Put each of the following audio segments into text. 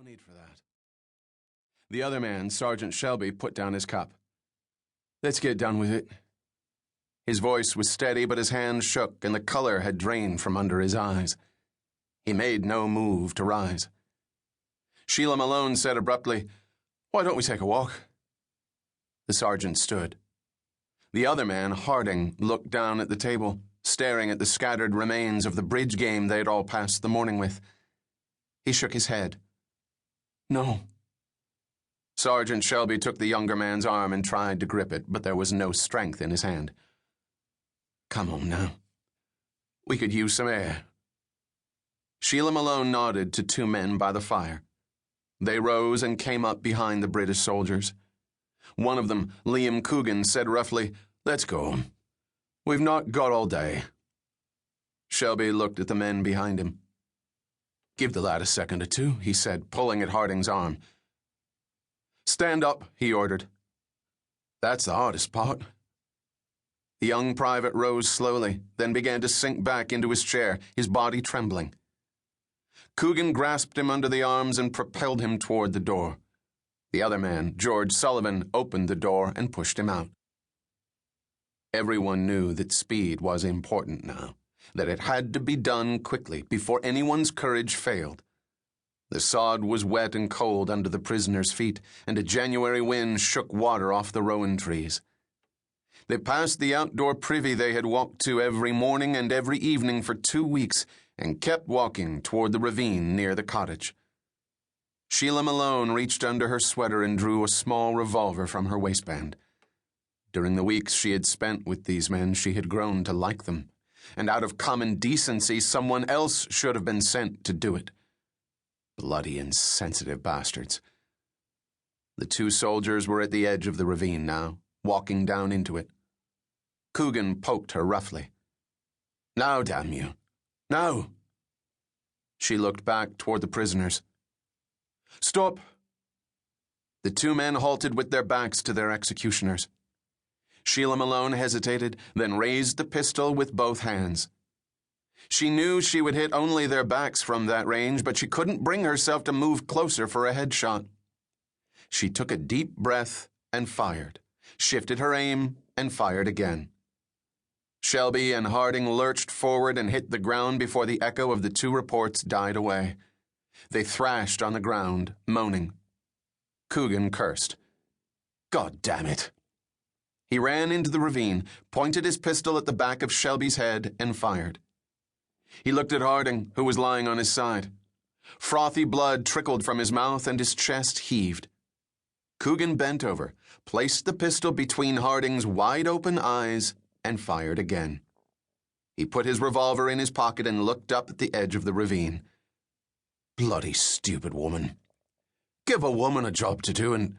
No need for that. The other man, Sergeant Shelby, put down his cup. Let's get done with it. His voice was steady, but his hand shook, and the color had drained from under his eyes. He made no move to rise. Sheila Malone said abruptly, "Why don't we take a walk?" The sergeant stood. The other man, Harding, looked down at the table, staring at the scattered remains of the bridge game they'd all passed the morning with. He shook his head. "No." Sergeant Shelby took the younger man's arm and tried to grip it, but there was no strength in his hand. "Come on now. We could use some air." Sheila Malone nodded to two men by the fire. They rose and came up behind the British soldiers. One of them, Liam Coogan, said roughly, "Let's go. We've not got all day." Shelby looked at the men behind him. "Give the lad a second or two," he said, pulling at Harding's arm. "Stand up," he ordered. "That's the hardest part." The young private rose slowly, then began to sink back into his chair, his body trembling. Coogan grasped him under the arms and propelled him toward the door. The other man, George Sullivan, opened the door and pushed him out. Everyone knew that speed was important now, that it had to be done quickly before anyone's courage failed. The sod was wet and cold under the prisoners' feet, and a January wind shook water off the rowan trees. They passed the outdoor privy they had walked to every morning and every evening for 2 weeks, and kept walking toward the ravine near the cottage. Sheila Malone reached under her sweater and drew a small revolver from her waistband. During the weeks she had spent with these men, she had grown to like them, and out of common decency, someone else should have been sent to do it. Bloody, insensitive bastards. The two soldiers were at the edge of the ravine now, walking down into it. Coogan poked her roughly. "Now, damn you. Now." She looked back toward the prisoners. "Stop." The two men halted with their backs to their executioners. Sheila Malone hesitated, then raised the pistol with both hands. She knew she would hit only their backs from that range, but she couldn't bring herself to move closer for a headshot. She took a deep breath and fired, shifted her aim, and fired again. Shelby and Harding lurched forward and hit the ground before the echo of the two reports died away. They thrashed on the ground, moaning. Coogan cursed. "God damn it." He ran into the ravine, pointed his pistol at the back of Shelby's head, and fired. He looked at Harding, who was lying on his side. Frothy blood trickled from his mouth and his chest heaved. Coogan bent over, placed the pistol between Harding's wide-open eyes, and fired again. He put his revolver in his pocket and looked up at the edge of the ravine. Bloody stupid woman. Give a woman a job to do and...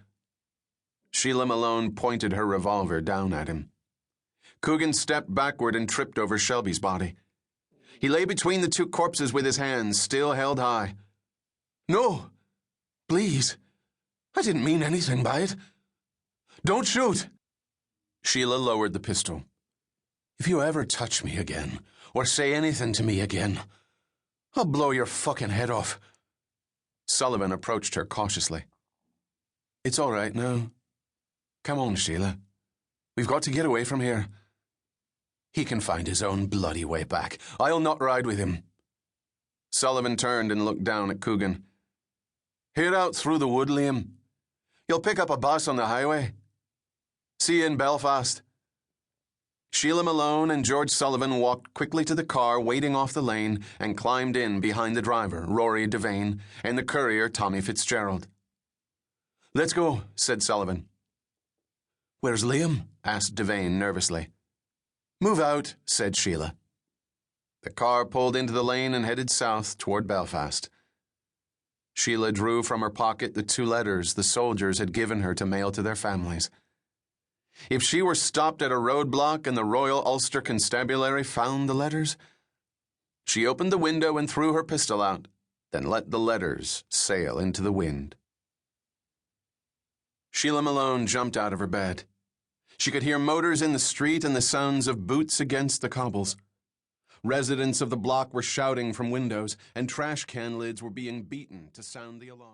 Sheila Malone pointed her revolver down at him. Coogan stepped backward and tripped over Shelby's body. He lay between the two corpses with his hands still held high. "No! Please! I didn't mean anything by it. Don't shoot!" Sheila lowered the pistol. "If you ever touch me again, or say anything to me again, I'll blow your fucking head off." Sullivan approached her cautiously. "It's all right now. Come on, Sheila. We've got to get away from here. He can find his own bloody way back. I'll not ride with him." Sullivan turned and looked down at Coogan. "Head out through the wood, Liam. You'll pick up a bus on the highway. See you in Belfast." Sheila Malone and George Sullivan walked quickly to the car waiting off the lane and climbed in behind the driver, Rory Devane, and the courier, Tommy Fitzgerald. "Let's go," said Sullivan. "Where's Liam?" asked Devane nervously. "Move out," said Sheila. The car pulled into the lane and headed south toward Belfast. Sheila drew from her pocket the 2 letters the soldiers had given her to mail to their families. If she were stopped at a roadblock and the Royal Ulster Constabulary found the letters, she opened the window and threw her pistol out, then let the letters sail into the wind. Sheila Malone jumped out of her bed. She could hear motors in the street and the sounds of boots against the cobbles. Residents of the block were shouting from windows, and trash can lids were being beaten to sound the alarm.